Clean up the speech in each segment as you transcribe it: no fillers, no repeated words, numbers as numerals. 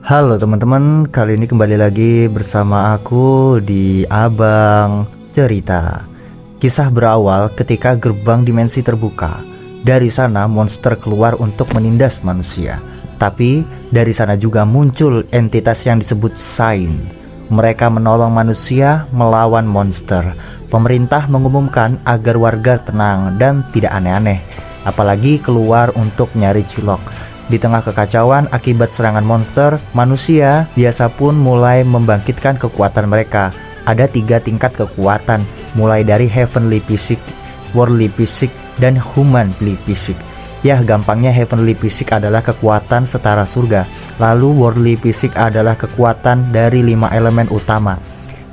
Halo teman-teman, kali ini kembali lagi bersama aku di Abang Cerita. Kisah berawal ketika gerbang dimensi terbuka. Dari sana monster keluar untuk menindas manusia. Tapi dari sana juga muncul entitas yang disebut Saint. Mereka menolong manusia melawan monster. Pemerintah mengumumkan agar warga tenang dan tidak aneh-aneh, apalagi keluar untuk nyari cilok. Di tengah kekacauan akibat serangan monster, manusia biasa pun mulai membangkitkan kekuatan mereka. Ada 3 tingkat kekuatan, mulai dari Heavenly Physique, Worldly Physique, dan Humanly Physique. Ya, gampangnya Heavenly Physique adalah kekuatan setara surga. Lalu Worldly Physique adalah kekuatan dari 5 elemen utama,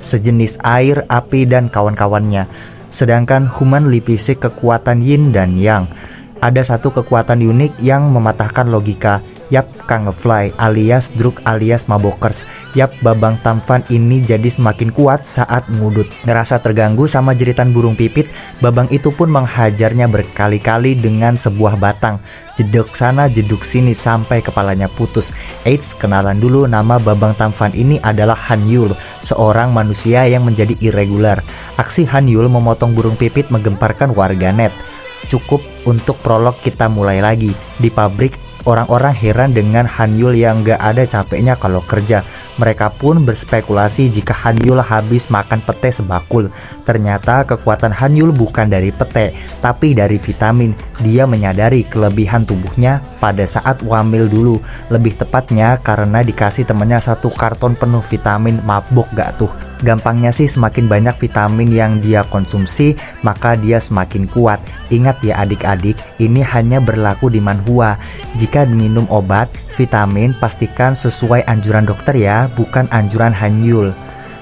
sejenis air, api, dan kawan-kawannya. Sedangkan Humanly Physique kekuatan yin dan yang. Ada satu kekuatan unik yang mematahkan logika. Yap, Kangefly alias Druk alias Mabokers. Yap, Babang Tampan ini jadi semakin kuat saat ngudut. Ngerasa terganggu sama jeritan burung pipit, Babang itu pun menghajarnya berkali-kali dengan sebuah batang. Jeduk sana jeduk sini sampai kepalanya putus. Eits, kenalan dulu, nama Babang Tampan ini adalah Hanyul, seorang manusia yang menjadi irregular. Aksi Hanyul memotong burung pipit menggemparkan warganet. Cukup untuk prolog, kita mulai lagi. Di pabrik, orang-orang heran dengan Hanyul yang gak ada capeknya kalau kerja. Mereka pun berspekulasi jika Hanyul habis makan pete sebakul. Ternyata kekuatan Hanyul bukan dari pete, tapi dari vitamin. Dia menyadari kelebihan tubuhnya pada saat wamil dulu. Lebih tepatnya karena dikasih temannya 1 karton penuh vitamin. Mabok gak tuh? Gampangnya sih, semakin banyak vitamin yang dia konsumsi, maka dia semakin kuat. Ingat ya adik-adik, ini hanya berlaku di manhwa. Jika minum obat, vitamin, pastikan sesuai anjuran dokter ya, bukan anjuran Hanyul.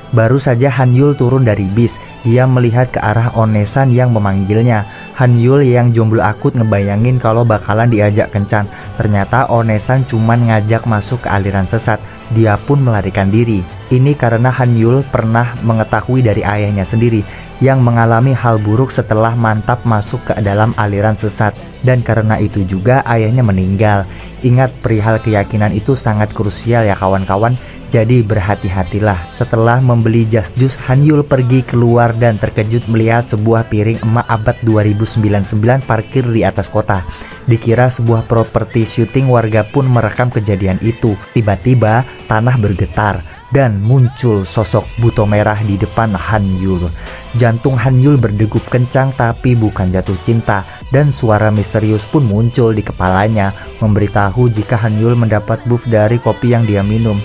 Baru saja Hanyul turun dari bis, dia melihat ke arah Onesan yang memanggilnya. Hanyul yang jomblo akut ngebayangin kalau bakalan diajak kencan. Ternyata Onesan cuman ngajak masuk ke aliran sesat. Dia pun melarikan diri. Ini karena Hanyul pernah mengetahui dari ayahnya sendiri yang mengalami hal buruk setelah mantap masuk ke dalam aliran sesat. Dan karena itu juga ayahnya meninggal. Ingat, perihal keyakinan itu sangat krusial ya kawan-kawan. Jadi berhati-hatilah. Setelah membeli jas jus, Hanyul pergi keluar dan terkejut melihat sebuah piring emak abad 2099 parkir di atas kota. Dikira sebuah properti syuting, warga pun merekam kejadian itu. Tiba-tiba tanah bergetar dan muncul sosok buto merah di depan Hanyul. Jantung Hanyul berdegup kencang tapi bukan jatuh cinta, dan suara misterius pun muncul di kepalanya memberitahu jika Hanyul mendapat buff dari kopi yang dia minum.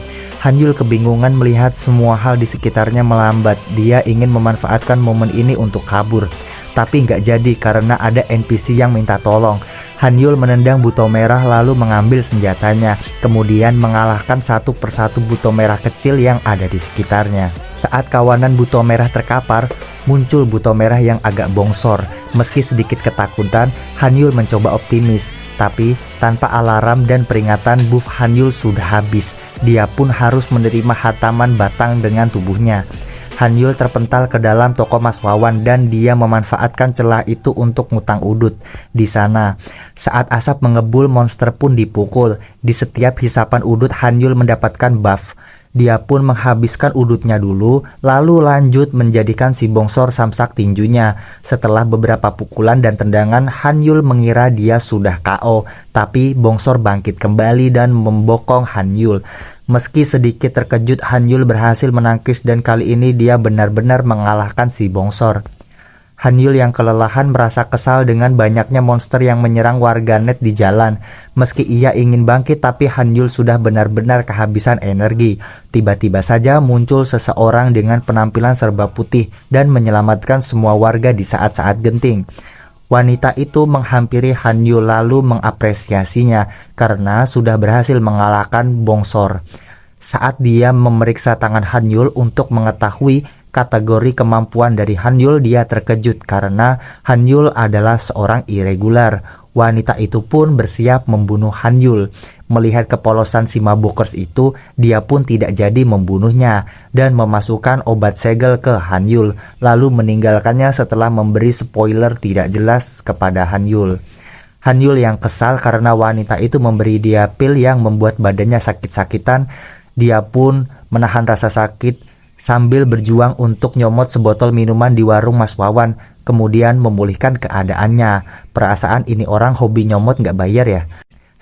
Hanyul kebingungan melihat semua hal di sekitarnya melambat. Dia ingin memanfaatkan momen ini untuk kabur, tapi nggak jadi karena ada NPC yang minta tolong. Hanyul menendang buto merah lalu mengambil senjatanya, kemudian mengalahkan satu persatu buto merah kecil yang ada di sekitarnya. Saat kawanan buto merah terkapar, muncul buto merah yang agak bongsor. Meski sedikit ketakutan, Hanyul mencoba optimis, tapi tanpa alarm dan peringatan, buff Hanyul sudah habis. Dia pun harus menerima hataman batang dengan tubuhnya. Hanyul terpental ke dalam toko Mas Wawan dan dia memanfaatkan celah itu untuk ngutang udut. Di sana, saat asap mengebul, monster pun dipukul. Di setiap hisapan udut, Hanyul mendapatkan buff. Dia pun menghabiskan udutnya dulu, lalu lanjut menjadikan si bongsor samsak tinjunya. Setelah beberapa pukulan dan tendangan, Hanyul mengira dia sudah KO, tapi bongsor bangkit kembali dan membokong Hanyul. Meski sedikit terkejut, Hanyul berhasil menangkis dan kali ini dia benar-benar mengalahkan si bongsor. Hanyul yang kelelahan merasa kesal dengan banyaknya monster yang menyerang warganet di jalan. Meski ia ingin bangkit, tapi Hanyul sudah benar-benar kehabisan energi. Tiba-tiba saja muncul seseorang dengan penampilan serba putih dan menyelamatkan semua warga di saat-saat genting. Wanita itu menghampiri Hanyul lalu mengapresiasinya karena sudah berhasil mengalahkan bongsor. Saat dia memeriksa tangan Hanyul untuk mengetahui kategori kemampuan dari Hanyul, dia terkejut karena Hanyul adalah seorang irregular. Wanita itu pun bersiap membunuh Hanyul. Melihat kepolosan si Mabokers itu, dia pun tidak jadi membunuhnya dan memasukkan obat segel ke Hanyul, lalu meninggalkannya setelah memberi spoiler tidak jelas kepada Hanyul. Hanyul yang kesal karena wanita itu memberi dia pil yang membuat badannya sakit-sakitan. Dia pun menahan rasa sakit sambil berjuang untuk nyomot sebotol minuman di warung Mas Wawan, kemudian memulihkan keadaannya. Perasaan ini orang hobi nyomot nggak bayar ya.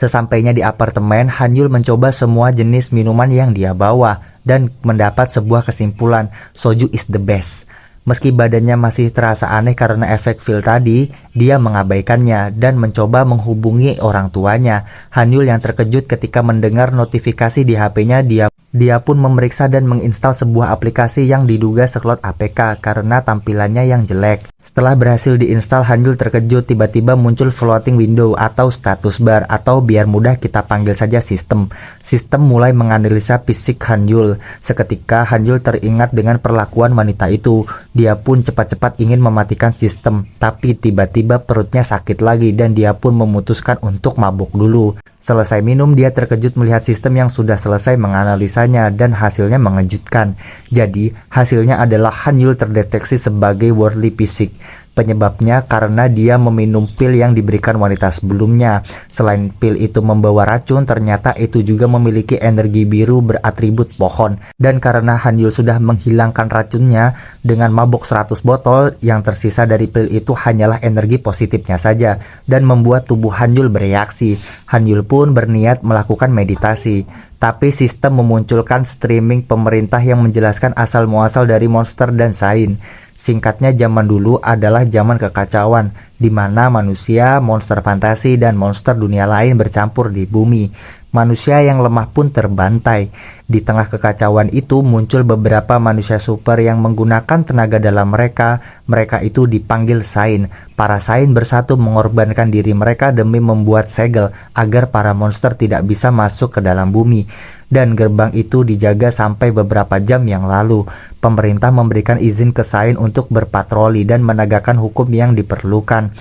Sesampainya di apartemen, Hanyul mencoba semua jenis minuman yang dia bawa dan mendapat sebuah kesimpulan, soju is the best. Meski badannya masih terasa aneh karena efek pil tadi, dia mengabaikannya dan mencoba menghubungi orang tuanya. Hanyul yang terkejut ketika mendengar notifikasi di HP-nya, dia pun memeriksa dan menginstal sebuah aplikasi yang diduga slot APK karena tampilannya yang jelek. Setelah berhasil diinstal, Hanyul terkejut tiba-tiba muncul floating window atau status bar, atau biar mudah kita panggil saja sistem. Sistem mulai menganalisa fisik Hanyul. Seketika Hanyul teringat dengan perlakuan wanita itu. Dia pun cepat-cepat ingin mematikan sistem, tapi tiba-tiba perutnya sakit lagi dan dia pun memutuskan untuk mabuk dulu. Selesai minum, dia terkejut melihat sistem yang sudah selesai menganalisanya dan hasilnya mengejutkan. Jadi, hasilnya adalah Hanyul terdeteksi sebagai worldly physic. Penyebabnya karena dia meminum pil yang diberikan wanita sebelumnya. Selain pil itu membawa racun, ternyata itu juga memiliki energi biru beratribut pohon. Dan karena Hanyul sudah menghilangkan racunnya dengan mabuk 100 botol, yang tersisa dari pil itu hanyalah energi positifnya saja dan membuat tubuh Hanyul bereaksi. Hanyul pun berniat melakukan meditasi. Tapi sistem memunculkan streaming pemerintah yang menjelaskan asal-muasal dari monster dan sains. Singkatnya, zaman dulu adalah zaman kekacauan, di mana manusia, monster fantasi, dan monster dunia lain bercampur di bumi. Manusia yang lemah pun terbantai. Di tengah kekacauan itu muncul beberapa manusia super yang menggunakan tenaga dalam mereka. Mereka itu dipanggil sains. Para sains bersatu mengorbankan diri mereka demi membuat segel agar para monster tidak bisa masuk ke dalam bumi. Dan gerbang itu dijaga sampai beberapa jam yang lalu. Pemerintah memberikan izin ke sains untuk berpatroli dan menegakkan hukum yang diperlukan.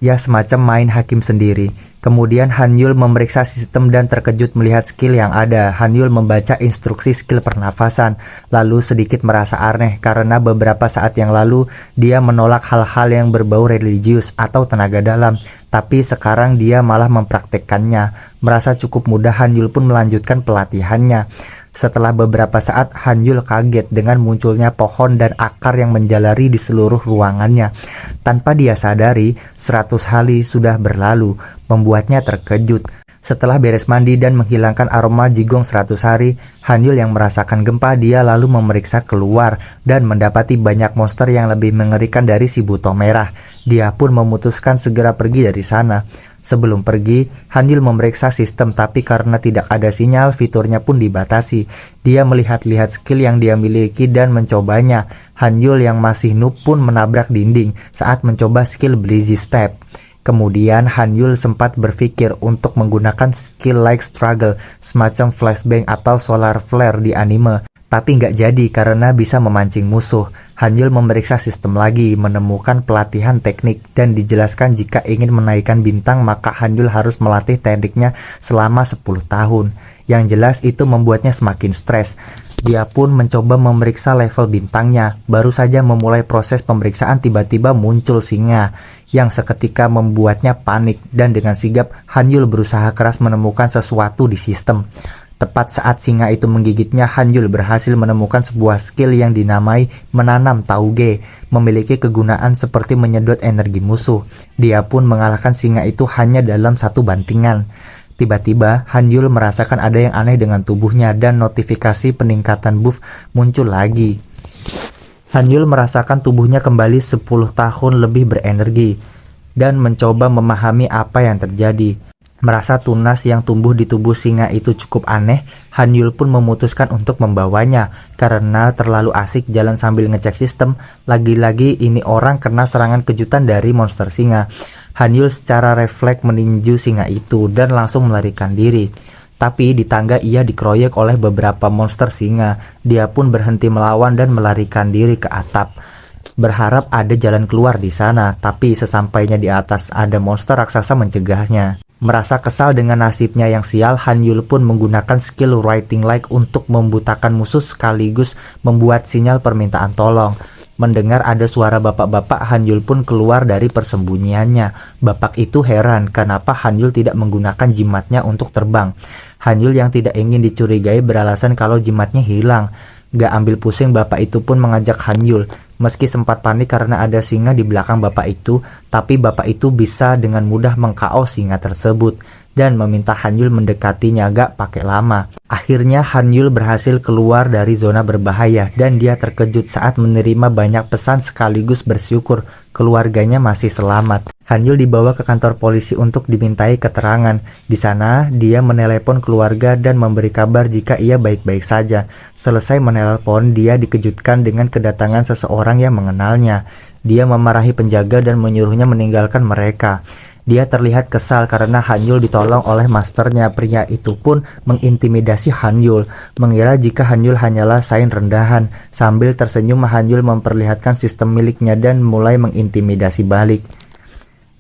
Ya, semacam main hakim sendiri. Kemudian Hanyul memeriksa sistem dan terkejut melihat skill yang ada. Hanyul membaca instruksi skill pernafasan, lalu sedikit merasa aneh karena beberapa saat yang lalu dia menolak hal-hal yang berbau religius atau tenaga dalam. Tapi sekarang dia malah mempraktekkannya. Merasa cukup mudah, Hanyul pun melanjutkan pelatihannya. Setelah beberapa saat, Hanyul kaget dengan munculnya pohon dan akar yang menjalari di seluruh ruangannya. Tanpa dia sadari, 100 hari sudah berlalu, membuatnya terkejut. Setelah beres mandi dan menghilangkan aroma jigong 100 hari, Hanyul yang merasakan gempa, dia lalu memeriksa keluar dan mendapati banyak monster yang lebih mengerikan dari si buto merah. Dia pun memutuskan segera pergi dari sana. Sebelum pergi, Hanyul memeriksa sistem, tapi karena tidak ada sinyal, fiturnya pun dibatasi. Dia melihat-lihat skill yang dia miliki dan mencobanya. Hanyul yang masih noob pun menabrak dinding saat mencoba skill Blizzy Step. Kemudian Hanyul sempat berpikir untuk menggunakan skill like struggle, semacam flashbang atau solar flare di anime. Tapi nggak jadi karena bisa memancing musuh. Hanyul memeriksa sistem lagi, menemukan pelatihan teknik, dan dijelaskan jika ingin menaikkan bintang maka Hanyul harus melatih tekniknya selama 10 tahun. Yang jelas itu membuatnya semakin stres. Dia pun mencoba memeriksa level bintangnya. Baru saja memulai proses pemeriksaan tiba-tiba muncul singa yang seketika membuatnya panik, dan dengan sigap Hanyul berusaha keras menemukan sesuatu di sistem. Tepat saat singa itu menggigitnya, Hanyul berhasil menemukan sebuah skill yang dinamai menanam tauge, memiliki kegunaan seperti menyedot energi musuh. Dia pun mengalahkan singa itu hanya dalam satu bantingan. Tiba-tiba, Hanyul merasakan ada yang aneh dengan tubuhnya dan notifikasi peningkatan buff muncul lagi. Hanyul merasakan tubuhnya kembali 10 tahun lebih berenergi dan mencoba memahami apa yang terjadi. Merasa tunas yang tumbuh di tubuh singa itu cukup aneh, Hanyul pun memutuskan untuk membawanya karena terlalu asik jalan sambil ngecek sistem. Lagi-lagi ini orang kena serangan kejutan dari monster singa. Hanyul secara refleks meninju singa itu dan langsung melarikan diri. Tapi di tangga ia dikeroyok oleh beberapa monster singa. Dia pun berhenti melawan dan melarikan diri ke atap, berharap ada jalan keluar di sana. Tapi sesampainya di atas ada monster raksasa mencegahnya. Merasa kesal dengan nasibnya yang sial, Hanyul pun menggunakan skill Writing Like untuk membutakan musuh sekaligus membuat sinyal permintaan tolong. Mendengar ada suara bapak-bapak, Hanyul pun keluar dari persembunyiannya. Bapak itu heran kenapa Hanyul tidak menggunakan jimatnya untuk terbang. Hanyul yang tidak ingin dicurigai beralasan kalau jimatnya hilang. Gak ambil pusing, bapak itu pun mengajak Hanyul. Meski sempat panik karena ada singa di belakang bapak itu, tapi bapak itu bisa dengan mudah meng-KO singa tersebut dan meminta Hanyul mendekatinya gak pakai lama. Akhirnya Hanyul berhasil keluar dari zona berbahaya dan dia terkejut saat menerima banyak pesan sekaligus bersyukur keluarganya masih selamat. Hanyul dibawa ke kantor polisi untuk dimintai keterangan. Di sana, dia menelepon keluarga dan memberi kabar jika ia baik-baik saja. Selesai menelepon, dia dikejutkan dengan kedatangan seseorang yang mengenalnya. Dia memarahi penjaga dan menyuruhnya meninggalkan mereka. Dia terlihat kesal karena Hanyul ditolong oleh masternya. Pria itu pun mengintimidasi Hanyul, mengira jika Hanyul hanyalah sains rendahan. Sambil tersenyum, Hanyul memperlihatkan sistem miliknya dan mulai mengintimidasi balik.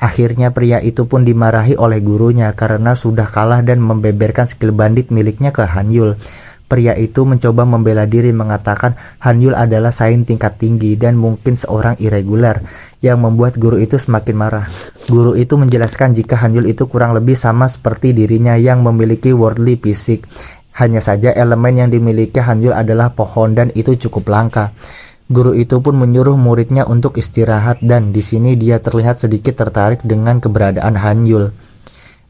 Akhirnya pria itu pun dimarahi oleh gurunya karena sudah kalah dan membeberkan skill bandit miliknya ke Hanyul. Pria itu mencoba membela diri, mengatakan Hanyul adalah sains tingkat tinggi dan mungkin seorang irregular, yang membuat guru itu semakin marah. Guru itu menjelaskan jika Hanyul itu kurang lebih sama seperti dirinya yang memiliki worldly fisik. Hanya saja elemen yang dimiliki Hanyul adalah pohon dan itu cukup langka. Guru itu pun menyuruh muridnya untuk istirahat dan di sini dia terlihat sedikit tertarik dengan keberadaan Hanyul.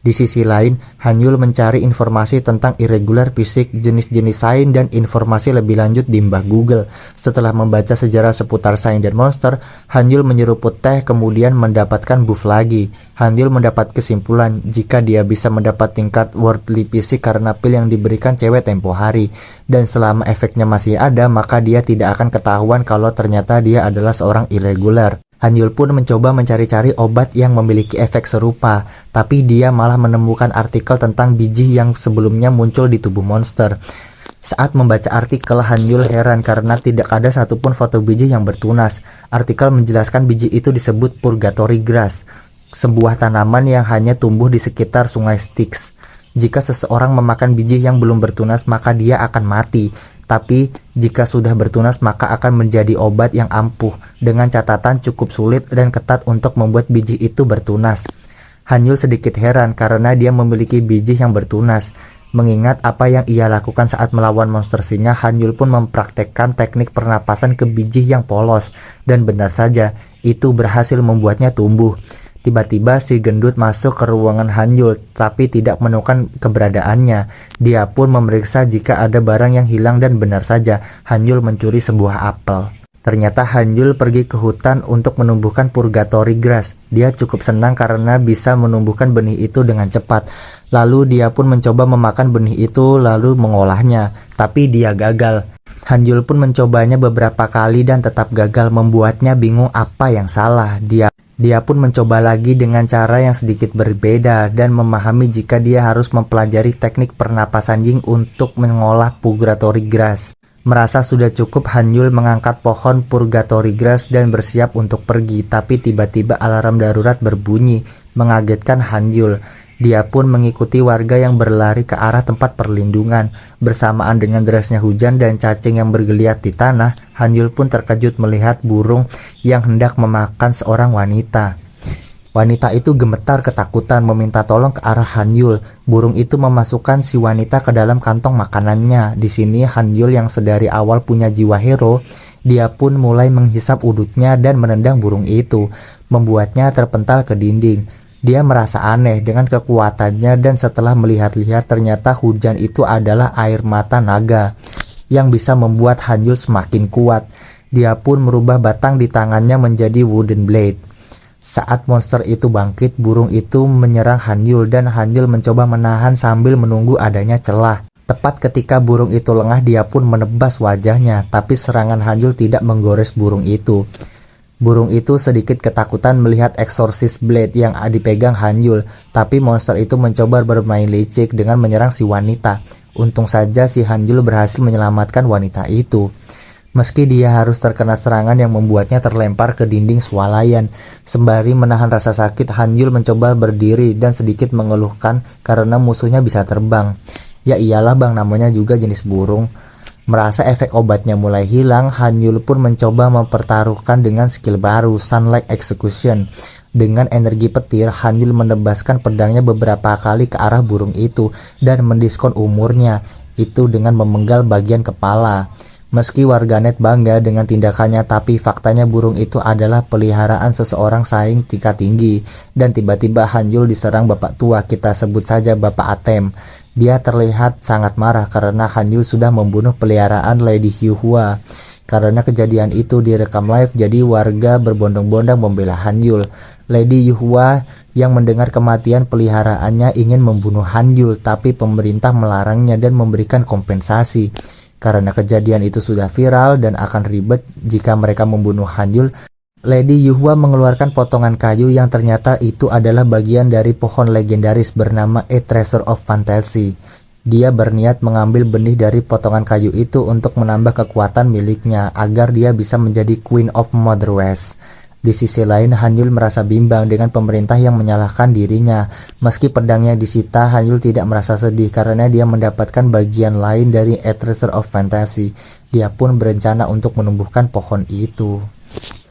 Di sisi lain, Hanyul mencari informasi tentang irregular fisik, jenis-jenis sains, dan informasi lebih lanjut di mbah Google. Setelah membaca sejarah seputar sains dan monster, Hanyul menyeruput teh kemudian mendapatkan buff lagi. Hanyul mendapat kesimpulan jika dia bisa mendapat tingkat worldly fisik karena pil yang diberikan cewek tempo hari. Dan selama efeknya masih ada, maka dia tidak akan ketahuan kalau ternyata dia adalah seorang irregular. Hanyul pun mencoba mencari-cari obat yang memiliki efek serupa, tapi dia malah menemukan artikel tentang biji yang sebelumnya muncul di tubuh monster. Saat membaca artikel, Hanyul heran karena tidak ada satupun foto biji yang bertunas. Artikel menjelaskan biji itu disebut purgatory grass, sebuah tanaman yang hanya tumbuh di sekitar sungai Styx. Jika seseorang memakan biji yang belum bertunas, maka dia akan mati. Tapi jika sudah bertunas, maka akan menjadi obat yang ampuh. Dengan catatan cukup sulit dan ketat untuk membuat biji itu bertunas. Hanyul sedikit heran karena dia memiliki biji yang bertunas. Mengingat apa yang ia lakukan saat melawan monster singa, Hanyul pun mempraktekkan teknik pernapasan ke biji yang polos. Dan benar saja, itu berhasil membuatnya tumbuh. Tiba-tiba si gendut masuk ke ruangan Hanyul tapi tidak menemukan keberadaannya. Dia pun memeriksa jika ada barang yang hilang dan benar saja Hanyul mencuri sebuah apel. Ternyata Hanyul pergi ke hutan untuk menumbuhkan purgatory grass. Dia cukup senang karena bisa menumbuhkan benih itu dengan cepat. Lalu dia pun mencoba memakan benih itu lalu mengolahnya, tapi dia gagal. Hanyul pun mencobanya beberapa kali dan tetap gagal, membuatnya bingung apa yang salah. Dia pun mencoba lagi dengan cara yang sedikit berbeda dan memahami jika dia harus mempelajari teknik pernapasan Ying untuk mengolah purgatory grass. Merasa sudah cukup, Hanyul mengangkat pohon purgatory grass dan bersiap untuk pergi, tapi tiba-tiba alarm darurat berbunyi, mengagetkan Hanyul. Dia pun mengikuti warga yang berlari ke arah tempat perlindungan. Bersamaan dengan derasnya hujan dan cacing yang bergeliat di tanah, Hanyul pun terkejut melihat burung yang hendak memakan seorang wanita. Wanita itu gemetar ketakutan meminta tolong ke arah Hanyul. Burung itu memasukkan si wanita ke dalam kantong makanannya. Di sini Hanyul yang sedari awal punya jiwa hero, dia pun mulai menghisap udutnya dan menendang burung itu, membuatnya terpental ke dinding. Dia merasa aneh dengan kekuatannya dan setelah melihat-lihat ternyata hujan itu adalah air mata naga yang bisa membuat Hanyul semakin kuat. Dia pun merubah batang di tangannya menjadi wooden blade. Saat monster itu bangkit, burung itu menyerang Hanyul dan Hanyul mencoba menahan sambil menunggu adanya celah. Tepat ketika burung itu lengah, dia pun menebas wajahnya, tapi serangan Hanyul tidak menggores burung itu. Burung itu sedikit ketakutan melihat exorcist blade yang dipegang Hanyul, tapi monster itu mencoba bermain licik dengan menyerang si wanita. Untung saja si Hanyul berhasil menyelamatkan wanita itu. Meski dia harus terkena serangan yang membuatnya terlempar ke dinding swalayan. Sembari menahan rasa sakit, Hanyul mencoba berdiri dan sedikit mengeluhkan karena musuhnya bisa terbang. Ya iyalah bang, namanya juga jenis burung. Merasa efek obatnya mulai hilang, Hanyul pun mencoba mempertaruhkan dengan skill baru, Sunlight Execution. Dengan energi petir, Hanyul menebaskan pedangnya beberapa kali ke arah burung itu dan mendiskon umurnya itu dengan memenggal bagian kepala. Meski warganet bangga dengan tindakannya, tapi faktanya burung itu adalah peliharaan seseorang saing tingkat tinggi. Dan tiba-tiba Hanyul diserang bapak tua, kita sebut saja Bapak Atem. Dia terlihat sangat marah karena Hanyul sudah membunuh peliharaan Lady Yuhua. Karena kejadian itu direkam live, jadi warga berbondong-bondong membela Hanyul. Lady Yuhua yang mendengar kematian peliharaannya ingin membunuh Hanyul, tapi pemerintah melarangnya dan memberikan kompensasi. Karena kejadian itu sudah viral dan akan ribet jika mereka membunuh Hanyul, Lady Yuhua mengeluarkan potongan kayu yang ternyata itu adalah bagian dari pohon legendaris bernama A Treasure of Fantasy. Dia berniat mengambil benih dari potongan kayu itu untuk menambah kekuatan miliknya agar dia bisa menjadi Queen of Mother West. Di sisi lain, Hanyul merasa bimbang dengan pemerintah yang menyalahkan dirinya. Meski pedangnya disita, Hanyul tidak merasa sedih karena dia mendapatkan bagian lain dari A Treasure of Fantasy. Dia pun berencana untuk menumbuhkan pohon itu.